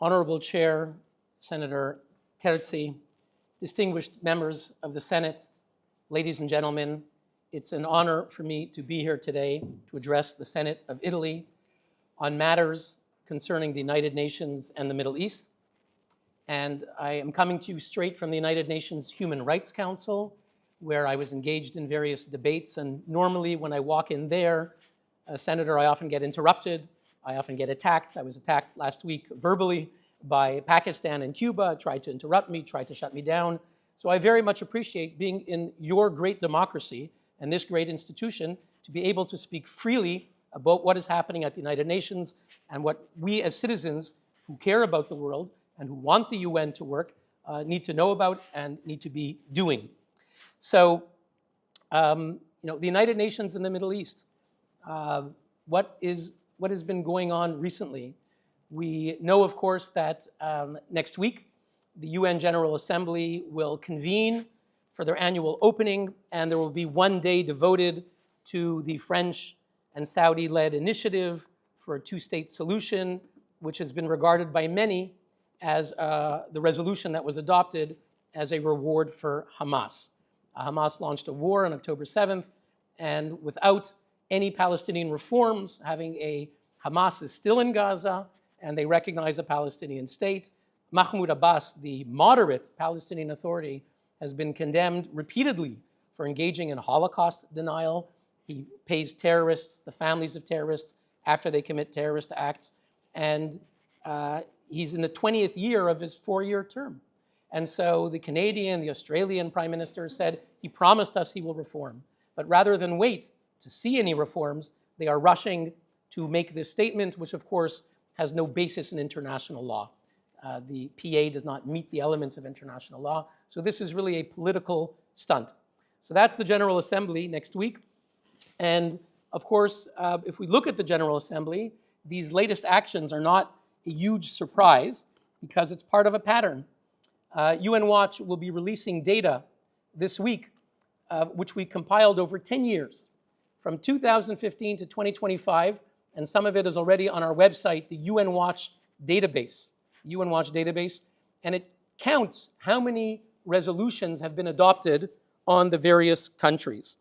Honorable Chair, Senator Terzi, distinguished members of the Senate, ladies and gentlemen, it's an honor for me to be here today to address the Senate of Italy on matters concerning the United Nations and the Middle East. And I am coming to you straight from the United Nations Human Rights Council, where I was engaged in various debates. And normally when I walk in there, Senator, I often get interrupted. I often get attacked. I was attacked last week verbally by Pakistan and Cuba, tried to interrupt me, tried to shut me down. So I very much appreciate being in your great democracy and this great institution to be able to speak freely about what is happening at the United Nations and what we as citizens who care about the world and who want the UN to work need to know about and need to be doing. So, the United Nations and the Middle East, what has been going on recently? We know, of course, that next week, the UN General Assembly will convene for their annual opening, and there will be one day devoted to the French and Saudi-led initiative for a two-state solution, which has been regarded by many as the resolution that was adopted as a reward for Hamas. Hamas launched a war on October 7th, and without any Palestinian reforms, Hamas is still in Gaza, and they recognize a Palestinian state. Mahmoud Abbas, the moderate Palestinian Authority, has been condemned repeatedly for engaging in Holocaust denial. He pays terrorists, the families of terrorists, after they commit terrorist acts. And he's in the 20th year of his 4-year term. And so the Canadian, the Australian Prime Minister said he promised us he will reform. But rather than wait to see any reforms, they are rushing to make this statement, which of course has no basis in international law. The PA does not meet the elements of international law. So this is really a political stunt. So that's the General Assembly next week. And of course, if we look at the General Assembly, these latest actions are not a huge surprise because it's part of a pattern. UNWatch will be releasing data this week, which we compiled over 10 years, from 2015 to 2025, and some of it is already on our website, the UNWatch database. And it counts how many resolutions have been adopted on the various countries.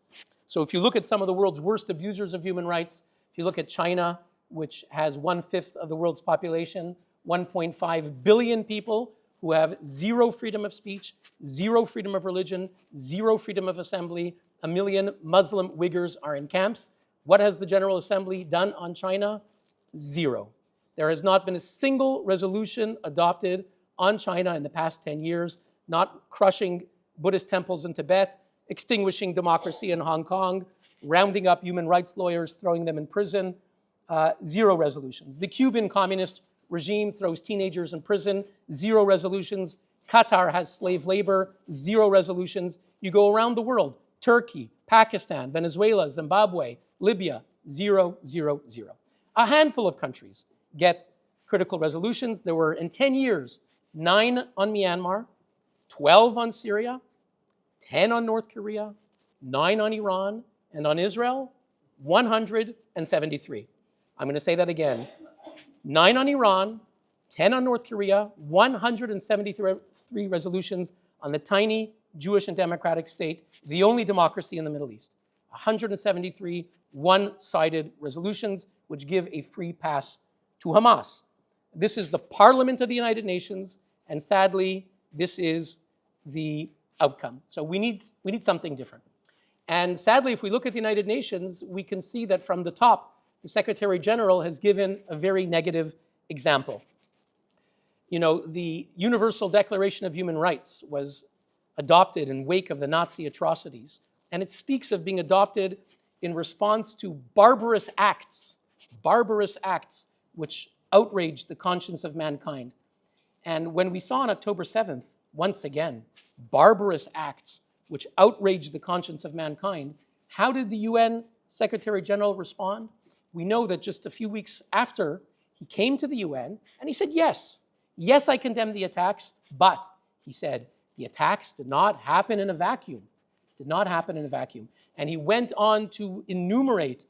So if you look at some of the world's worst abusers of human rights, if you look at China, which has 1/5 of the world's population, 1.5 billion people who have zero freedom of speech, zero freedom of religion, zero freedom of assembly, 1 million Muslim Uyghurs are in camps. What has the General Assembly done on China? Zero. There has not been a single resolution adopted on China in the past 10 years, not crushing Buddhist temples in Tibet, extinguishing democracy in Hong Kong, rounding up human rights lawyers, throwing them in prison. Zero resolutions. The Cuban communist regime throws teenagers in prison. Zero resolutions. Qatar has slave labor. Zero resolutions. You go around the world. Turkey, Pakistan, Venezuela, Zimbabwe, Libya. Zero, zero, zero. A handful of countries get critical resolutions. There were, in 10 years, 9 on Myanmar, 12 on Syria, 10 on North Korea, 9 on Iran, and on Israel, 173. I'm going to say that again. 9 on Iran, 10 on North Korea, 173 resolutions on the tiny Jewish and democratic state, the only democracy in the Middle East. 173 one-sided resolutions which give a free pass to Hamas. This is the Parliament of the United Nations, and sadly, this is the outcome. So we need something different. And sadly, if we look at the United Nations, we can see that from the top, the Secretary General has given a very negative example. The Universal Declaration of Human Rights was adopted in wake of the Nazi atrocities, and it speaks of being adopted in response to barbarous acts which outraged the conscience of mankind. And when we saw on October 7th, once again, barbarous acts which outraged the conscience of mankind, how did the UN Secretary General respond? We know that just a few weeks after, he came to the UN and he said, yes, I condemn the attacks, but, he said, the attacks did not happen in a vacuum. And he went on to enumerate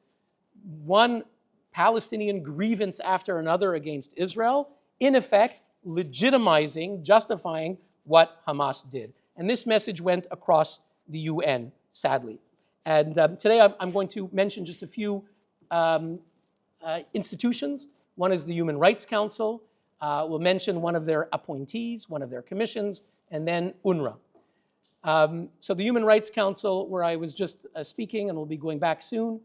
one Palestinian grievance after another against Israel, in effect legitimizing, justifying what Hamas did. And this message went across the UN, sadly. And today I'm going to mention just a few institutions. One is the Human Rights Council. We'll mention one of their appointees, one of their commissions, and then UNRWA. So the Human Rights Council, where I was just speaking and will be going back soon,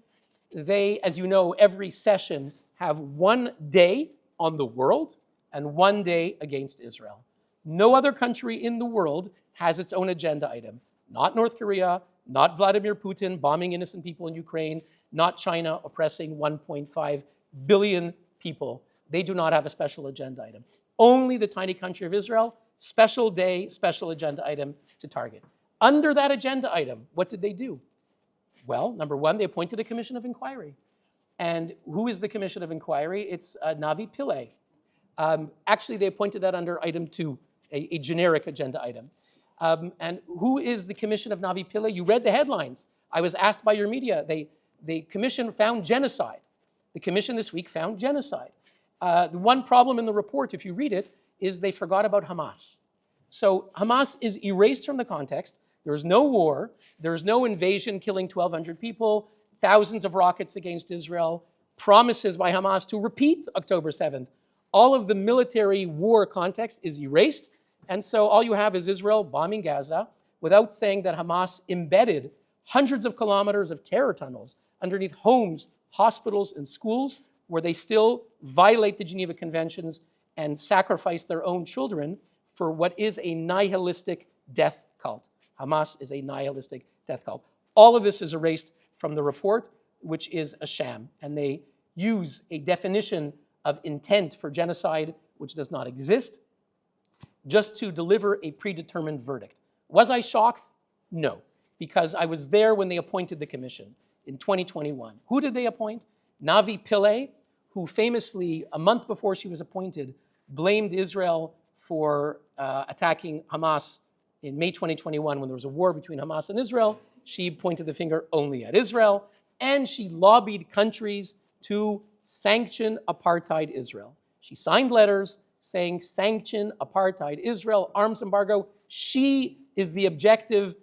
they, as you know, every session have 1 day on the world and 1 day against Israel. No other country in the world has its own agenda item. Not North Korea, not Vladimir Putin bombing innocent people in Ukraine, not China oppressing 1.5 billion people. They do not have a special agenda item. Only the tiny country of Israel, special day, special agenda item to target. Under that agenda item, what did they do? Well, number one, they appointed a commission of inquiry. And who is the commission of inquiry? It's Navi Pillay. Actually, they appointed that under item 2, a generic agenda item. And who is the commission of Navi Pillay? You read the headlines. I was asked by your media. The commission found genocide. The commission this week found genocide. The one problem in the report, if you read it, is they forgot about Hamas. So Hamas is erased from the context. There is no war. There is no invasion killing 1,200 people, thousands of rockets against Israel, promises by Hamas to repeat October 7th. All of the military war context is erased. And so all you have is Israel bombing Gaza without saying that Hamas embedded hundreds of kilometers of terror tunnels underneath homes, hospitals, and schools where they still violate the Geneva Conventions and sacrifice their own children for what is a nihilistic death cult. Hamas is a nihilistic death cult. All of this is erased from the report, which is a sham. And they use a definition of intent for genocide, which does not exist, just to deliver a predetermined verdict. Was I shocked? No, because I was there when they appointed the commission in 2021. Who did they appoint? Navi Pillay, who famously, a month before she was appointed, blamed Israel for attacking Hamas in May 2021 when there was a war between Hamas and Israel. She pointed the finger only at Israel, and she lobbied countries to sanction apartheid Israel. She signed letters saying sanction apartheid Israel, arms embargo. She is the objective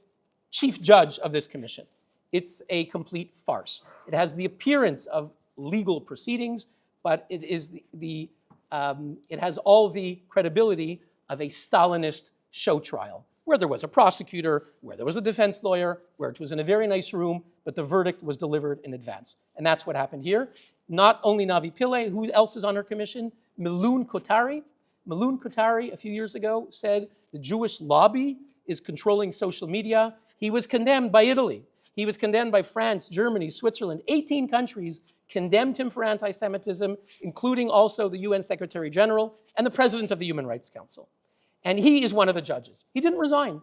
chief judge of this commission. It's a complete farce. It has the appearance of legal proceedings, but it is it has all the credibility of a Stalinist show trial, where there was a prosecutor, where there was a defense lawyer, where it was in a very nice room, but the verdict was delivered in advance. And that's what happened here. Not only Navi Pillay, who else is on her commission? Milun Kotari. Milun Kotari, a few years ago, said the Jewish lobby is controlling social media. He was condemned by Italy. He was condemned by France, Germany, Switzerland. 18 countries condemned him for anti-Semitism, including also the UN Secretary General and the President of the Human Rights Council. And he is one of the judges. He didn't resign.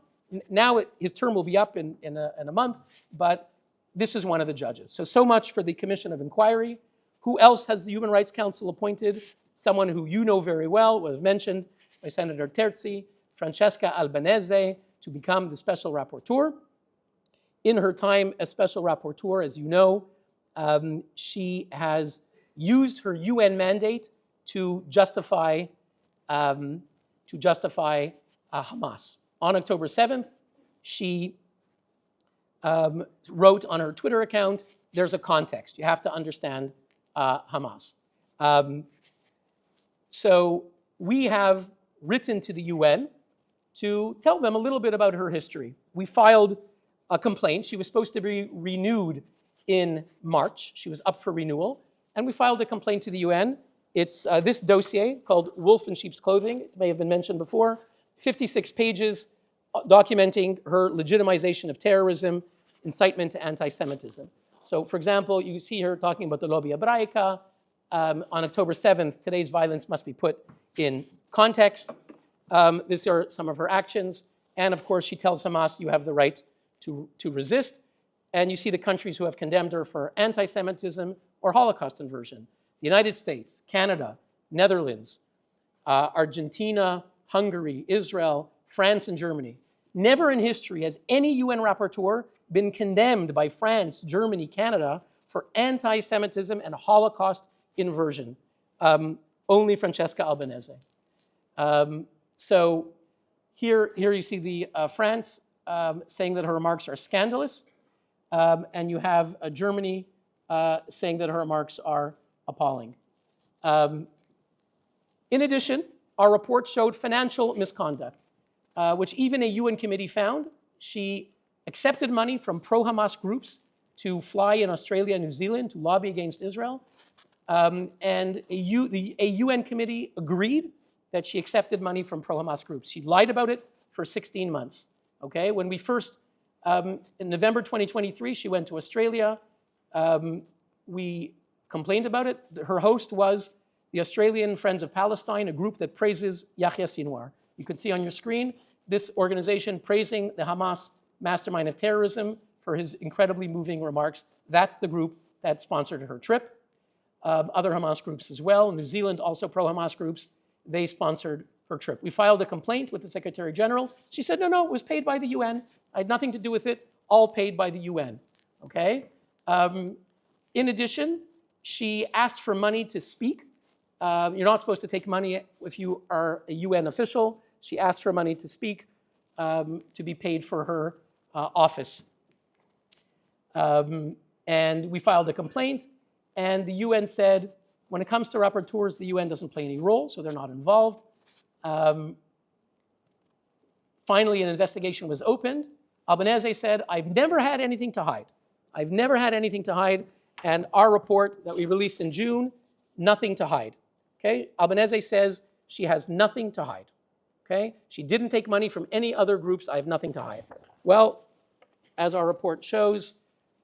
Now his term will be up in a month, but this is one of the judges. So much for the Commission of Inquiry. Who else has the Human Rights Council appointed? Someone who you know very well, was mentioned by Senator Terzi, Francesca Albanese, to become the Special Rapporteur. In her time as Special Rapporteur, as you know, she has used her UN mandate to justify Hamas. On October 7th, she wrote on her Twitter account, there's a context. You have to understand Hamas. So we have written to the UN to tell them a little bit about her history. We filed a complaint. She was supposed to be renewed in March. She was up for renewal. And we filed a complaint to the UN. It's this dossier called Wolf in Sheep's Clothing. It may have been mentioned before. 56 pages documenting her legitimization of terrorism, incitement to anti-Semitism. So, for example, you see her talking about the lobby hebraica. On October 7th, today's violence must be put in context. These are some of her actions. And, of course, she tells Hamas, you have the right to resist. And you see the countries who have condemned her for anti-Semitism or Holocaust inversion. The United States, Canada, Netherlands, Argentina, Hungary, Israel, France, and Germany. Never in history has any UN rapporteur been condemned by France, Germany, Canada for anti-Semitism and Holocaust inversion. Only Francesca Albanese. So here you see the France saying that her remarks are scandalous, and you have Germany saying that her remarks are appalling. In addition, our report showed financial misconduct, which even a UN committee found. She accepted money from pro-Hamas groups to fly in Australia and New Zealand to lobby against Israel. And a UN committee agreed that she accepted money from pro-Hamas groups. She lied about it for 16 months. Okay, when we first, in November 2023, she went to Australia. We complained about it. Her host was the Australian Friends of Palestine, a group that praises Yahya Sinwar. You can see on your screen this organization praising the Hamas mastermind of terrorism for his incredibly moving remarks. That's the group that sponsored her trip. Other Hamas groups as well. New Zealand, also pro-Hamas groups, they sponsored her trip. We filed a complaint with the Secretary General. She said, no, it was paid by the UN. I had nothing to do with it, all paid by the UN, okay? In addition, she asked for money to speak. You're not supposed to take money if you are a UN official. She asked for money to speak, to be paid for her office. And we filed a complaint, and the UN said, when it comes to rapporteurs, the UN doesn't play any role, so they're not involved. Finally, an investigation was opened. Albanese said, I've never had anything to hide. I've never had anything to hide. And our report that we released in June, nothing to hide. Okay? Albanese says she has nothing to hide. Okay? She didn't take money from any other groups. I have nothing to hide. Well, as our report shows,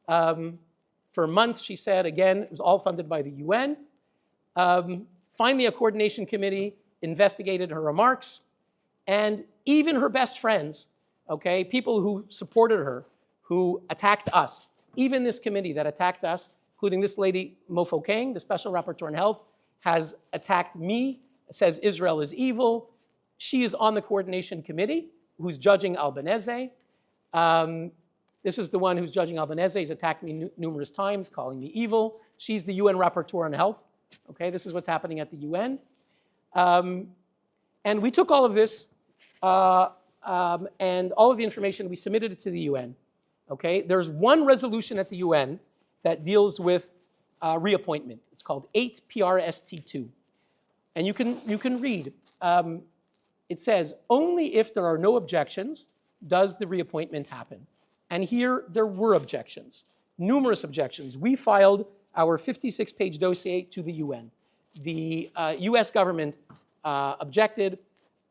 for months she said, again, it was all funded by the UN. Finally, a coordination committee investigated her remarks, and even her best friends, okay, people who supported her, who attacked us, even this committee that attacked us, including this lady, Mofo Kang, the Special Rapporteur on Health, has attacked me, says Israel is evil. She is on the coordination committee who's judging Albanese. This is the one who's judging Albanese. He's attacked me numerous times, calling me evil. She's the UN Rapporteur on Health. Okay, this is what's happening at the UN. And we took all of this and all of the information, we submitted it to the UN. Okay, there's one resolution at the UN that deals with reappointment. It's called 8 PRST2. And you can read. It says, only if there are no objections does the reappointment happen. And here there were objections, numerous objections. We filed our 56-page dossier to the UN. The US government objected.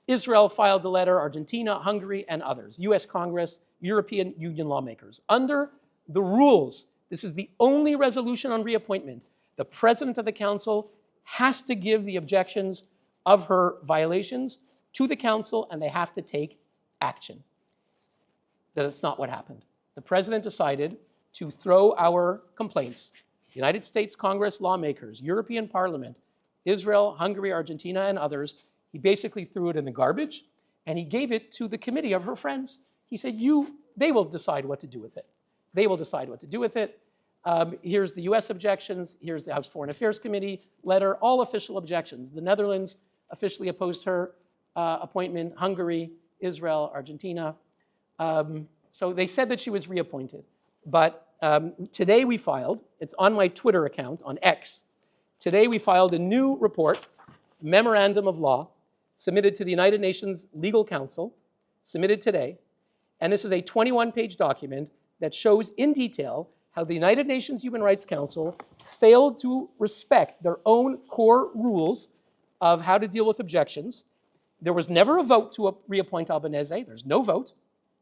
Israel filed the letter, Argentina, Hungary, and others, US Congress, European Union lawmakers. Under the rules, this is the only resolution on reappointment. The President of the Council has to give the objections of her violations to the Council, and they have to take action. That's not what happened. The President decided to throw our complaints, United States Congress lawmakers, European Parliament, Israel, Hungary, Argentina, and others, he basically threw it in the garbage, and he gave it to the committee of her friends. He said, they will decide what to do with it. They will decide what to do with it. Here's the US objections. Here's the House Foreign Affairs Committee letter, all official objections. The Netherlands officially opposed her appointment, Hungary, Israel, Argentina. So they said that she was reappointed. But today we filed, it's on my Twitter account, on X. Today we filed a new report, memorandum of law, submitted to the United Nations Legal Council, submitted today. And this is a 21-page document that shows in detail how the United Nations Human Rights Council failed to respect their own core rules of how to deal with objections. There was never a vote to reappoint Albanese. There's no vote.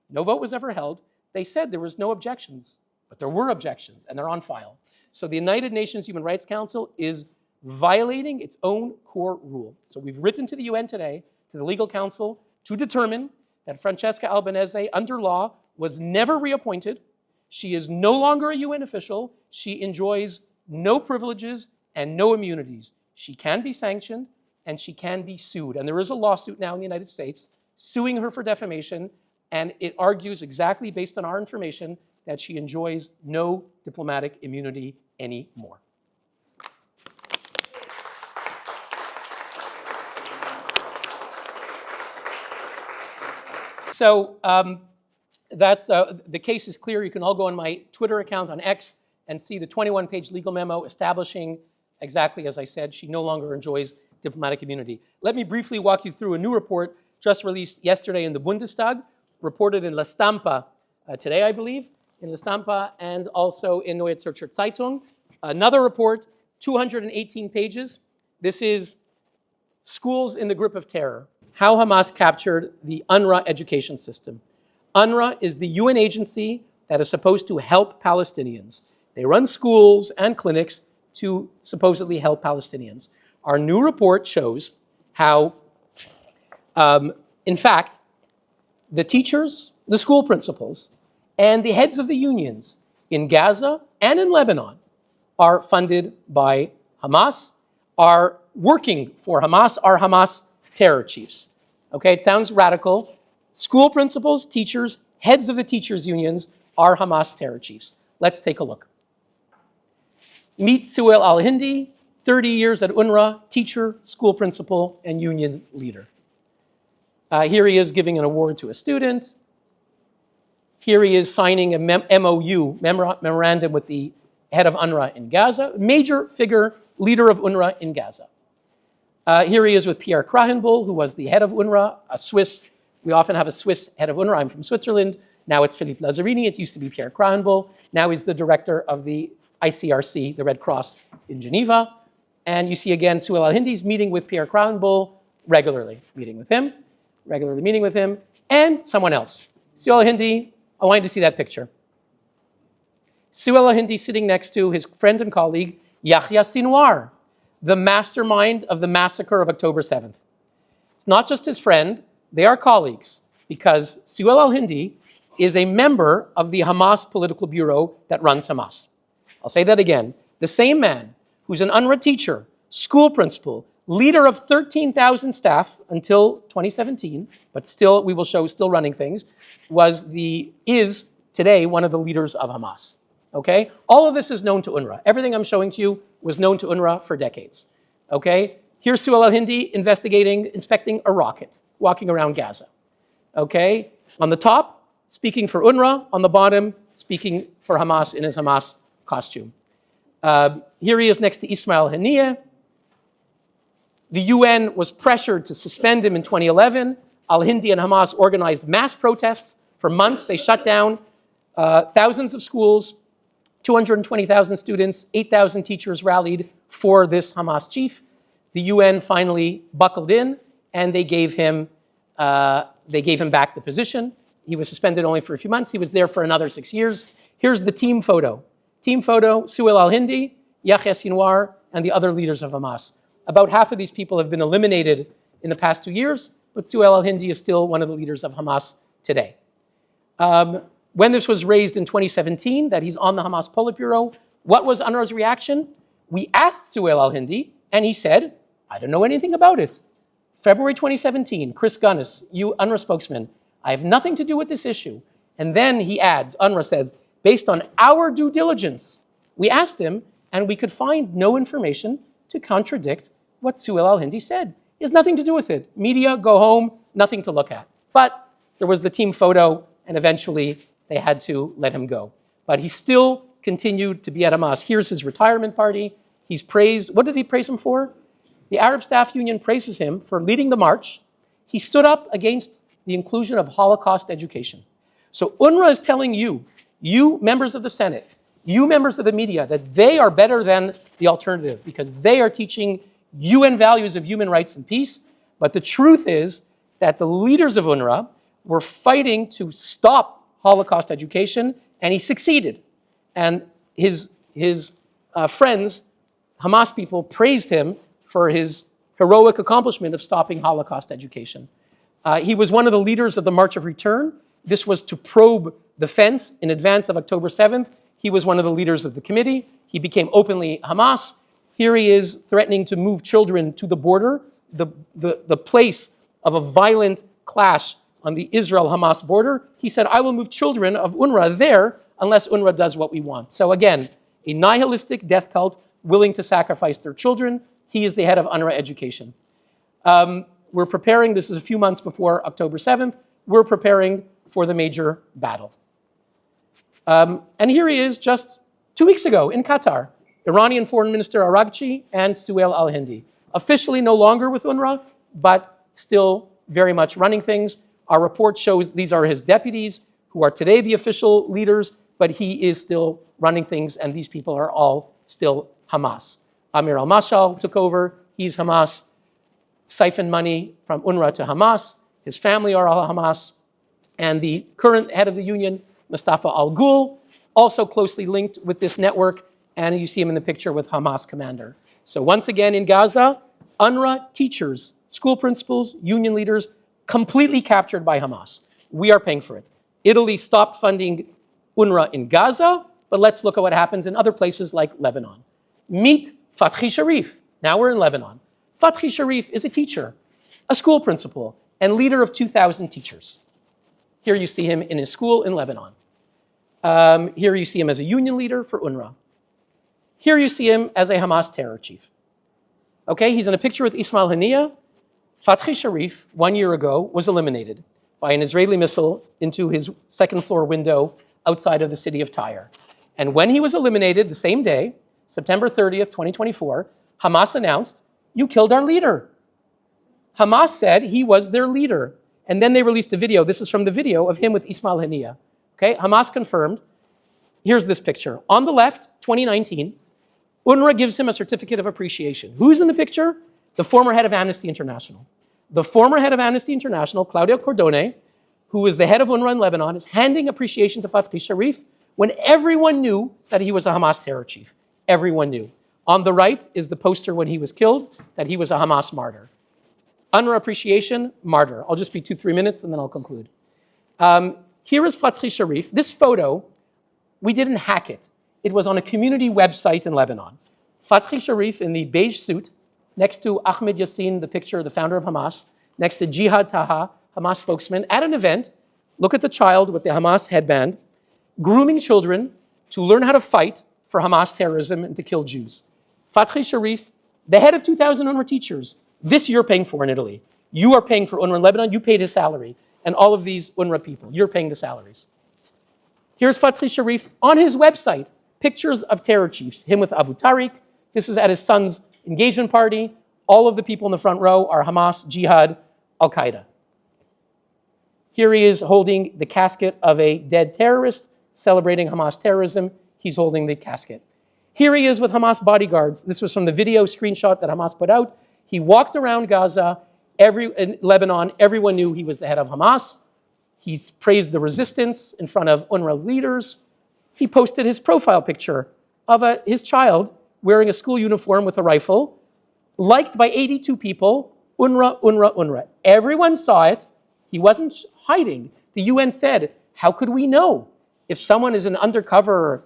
No vote was ever held. They said there was no objections, but there were objections, and they're on file. So the United Nations Human Rights Council is violating its own core rule. So we've written to the UN today, to the Legal Council, to determine that Francesca Albanese, under law, was never reappointed. She is no longer a UN official. She enjoys no privileges and no immunities. She can be sanctioned, and she can be sued. And there is a lawsuit now in the United States suing her for defamation, and it argues exactly based on our information that she enjoys no diplomatic immunity anymore. So the case is clear. You can all go on my Twitter account on X and see the 21-page legal memo establishing exactly as I said, she no longer enjoys diplomatic immunity. Let me briefly walk you through a new report just released yesterday in the Bundestag, reported in La Stampa today, I believe, in La Stampa and also in Neue Zürcher Zeitung. Another report, 218 pages. This is Schools in the Grip of Terror, how Hamas captured the UNRWA education system. UNRWA is the UN agency that is supposed to help Palestinians. They run schools and clinics to supposedly help Palestinians. Our new report shows how, in fact, the teachers, the school principals, and the heads of the unions in Gaza and in Lebanon are funded by Hamas, are working for Hamas, are Hamas terror chiefs. Okay, it sounds radical. School principals, teachers, heads of the teachers' unions are Hamas terror chiefs. Let's take a look. Meet Suhail al-Hindi, 30 years at UNRWA, teacher, school principal, and union leader. Here he is giving an award to a student. Here he is signing a MOU, memorandum with the head of UNRWA in Gaza, major figure, leader of UNRWA in Gaza. Here he is with Pierre Krahenbuhl, who was the head of UNRWA, a Swiss. We often have a Swiss head of UNRWA. I'm from Switzerland. Now it's Philippe Lazzarini. It used to be Pierre Krahenbuhl. Now he's the director of the ICRC, the Red Cross in Geneva. And you see again, Suhail al-Hindi's meeting with Pierre Krahenbuhl, regularly meeting with him, and someone else. Suhail al-Hindi, I want you to see that picture. Suhail al-Hindi sitting next to his friend and colleague, Yahya Sinwar, the mastermind of the massacre of October 7th. It's not just his friend, they are colleagues, because Suhail al-Hindi is a member of the Hamas political bureau that runs Hamas. I'll say that again. The same man who's an UNRWA teacher, school principal, leader of 13,000 staff until 2017, but still, we will show, still running things, is today one of the leaders of Hamas. Okay? All of this is known to UNRWA. Everything I'm showing to you was known to UNRWA for decades. Okay? Here's Suhail al-Hindi inspecting a rocket, walking around Gaza. Okay? On the top, speaking for UNRWA. On the bottom, speaking for Hamas in his Hamas costume. Here he is next to Ismail Haniyeh. The UN was pressured to suspend him in 2011. Al-Hindi and Hamas organized mass protests. For months, they shut down thousands of schools, 220,000 students, 8,000 teachers rallied for this Hamas chief. The UN finally buckled in, and they gave him back the position. He was suspended only for a few months. He was there for another 6 years. Here's the team photo. Team photo, Suhail al-Hindi, Yahya Sinwar, and the other leaders of Hamas. About half of these people have been eliminated in the past 2 years, but Suhail al-Hindi is still one of the leaders of Hamas today. When this was raised in 2017, that he's on the Hamas Politburo, what was UNRWA's reaction? We asked Suhail al-Hindi, and he said, I don't know anything about it. February 2017, Chris Gunnis, UNRWA spokesman, I have nothing to do with this issue. And then he adds, UNRWA says, based on our due diligence, we asked him, and we could find no information to contradict what Suhail al-Hindi said. He has nothing to do with it. Media, go home, nothing to look at. But there was the team photo, and eventually they had to let him go. But he still continued to be at Hamas. Here's his retirement party. He's praised. What did he praise him for? The Arab Staff Union praises him for leading the march. He stood up against the inclusion of Holocaust education. So UNRWA is telling you, you members of the Senate, you members of the media, that they are better than the alternative because they are teaching UN values of human rights and peace. But the truth is that the leaders of UNRWA were fighting to stop Holocaust education, and he succeeded. And his friends, Hamas people, praised him for his heroic accomplishment of stopping Holocaust education. He was one of the leaders of the March of Return. This was to probe the fence in advance of October 7th. He was one of the leaders of the committee. He became openly Hamas. Here he is threatening to move children to the border, the place of a violent clash on the Israel-Hamas border. He said, I will move children of UNRWA there unless UNRWA does what we want. So again, a nihilistic death cult willing to sacrifice their children. He is the head of UNRWA education. We're preparing, this is a few months before October 7th, we're preparing for the major battle. And here he is just 2 weeks ago in Qatar, Iranian Foreign Minister Araghchi and Suhail al-Hindi. Officially no longer with UNRWA, but still very much running things. Our report shows these are his deputies, who are today the official leaders, but he is still running things, and these people are all still Hamas. Amir al-Mashal took over, he's Hamas, siphoned money from UNRWA to Hamas, his family are all Hamas, and the current head of the union, Mustafa al-Ghul, also closely linked with this network, and you see him in the picture with Hamas commander. So once again in Gaza, UNRWA teachers, school principals, union leaders, completely captured by Hamas. We are paying for it. Italy stopped funding UNRWA in Gaza, but let's look at what happens in other places like Lebanon. Meet Fathi Sharif. Now we're in Lebanon. Fathi Sharif is a teacher, a school principal, and leader of 2,000 teachers. Here you see him in his school in Lebanon. Here you see him as a union leader for UNRWA. Here you see him as a Hamas terror chief. Okay, he's in a picture with Ismail Haniyeh. Fathi Sharif, 1 year ago, was eliminated by an Israeli missile into his second-floor window outside of the city of Tyre. And when he was eliminated the same day, September 30th, 2024, Hamas announced, "You killed our leader." Hamas said he was their leader. And then they released a video. This is from the video of him with Ismail Haniyeh. Okay, Hamas confirmed. Here's this picture. On the left, 2019, UNRWA gives him a certificate of appreciation. Who's in the picture? The former head of Amnesty International. The former head of Amnesty International, Claudia Cordone, who is the head of UNRWA in Lebanon, is handing appreciation to Fathi Sharif when everyone knew that he was a Hamas terror chief. Everyone knew. On the right is the poster when he was killed, that he was a Hamas martyr. UNRWA appreciation, martyr. I'll just be 2-3 minutes and then I'll conclude. Here is Fathi Sharif. This photo, we didn't hack it. It was on a community website in Lebanon. Fathi Sharif in the beige suit, next to Ahmed Yassin, the picture, the founder of Hamas, next to Jihad Taha, Hamas spokesman, at an event. Look at the child with the Hamas headband, grooming children to learn how to fight for Hamas terrorism and to kill Jews. Fathi Sharif, the head of 2,000 UNRWA teachers, this you're paying for in Italy. You are paying for UNRWA in Lebanon, you paid his salary. And all of these UNRWA people, you're paying the salaries. Here's Fathi Sharif on his website, pictures of terror chiefs, him with Abu Tariq. This is at his son's engagement party. All of the people in the front row are Hamas, Jihad, Al-Qaeda. Here he is holding the casket of a dead terrorist, celebrating Hamas terrorism. He's holding the casket. Here he is with Hamas bodyguards. This was from the video screenshot that Hamas put out. He walked around Gaza, in Lebanon, everyone knew he was the head of Hamas. He praised the resistance in front of UNRWA leaders. He posted his profile picture of his child wearing a school uniform with a rifle, liked by 82 people, UNRWA, UNRWA, UNRWA. Everyone saw it. He wasn't hiding. The UN said, how could we know? If someone is an undercover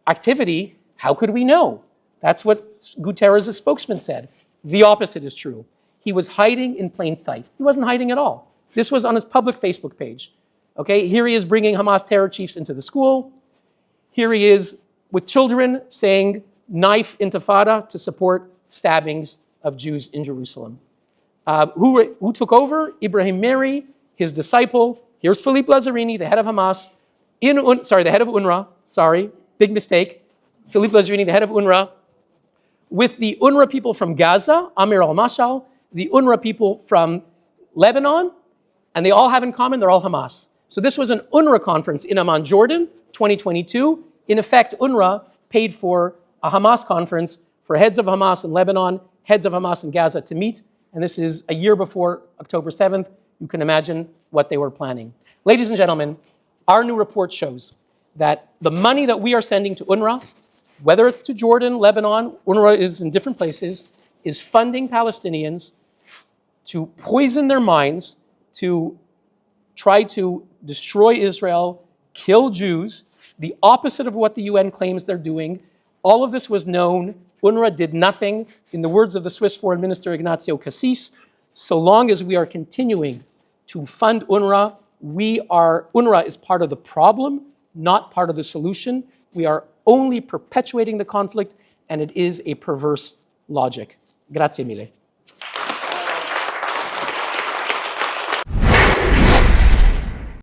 activity, how could we know? That's what Guterres' spokesman said. The opposite is true. He was hiding in plain sight. He wasn't hiding at all. This was on his public Facebook page. Okay, here he is bringing Hamas terror chiefs into the school. Here he is with children saying knife intifada to support stabbings of Jews in Jerusalem. Who took over? Ibrahim Meri, his disciple. Here's Philippe Lazzarini, the head of Hamas. The head of UNRWA. Big mistake. Philippe Lazzarini, the head of UNRWA, with the UNRWA people from Gaza, Amir al-Mashal, the UNRWA people from Lebanon, and they all have in common, they're all Hamas. So this was an UNRWA conference in Amman, Jordan, 2022. In effect, UNRWA paid for a Hamas conference for heads of Hamas in Lebanon, heads of Hamas in Gaza to meet, and this is a year before October 7th. You can imagine what they were planning. Ladies and gentlemen, our new report shows that the money that we are sending to UNRWA, whether it's to Jordan, Lebanon, UNRWA is in different places, is funding Palestinians to poison their minds, to try to destroy Israel, kill Jews, the opposite of what the UN claims they're doing. All of this was known. UNRWA did nothing. In the words of the Swiss Foreign Minister Ignazio Cassis, so long as we are continuing to fund UNRWA, UNRWA is part of the problem, not part of the solution. We are only perpetuating the conflict, and it is a perverse logic. Grazie mille.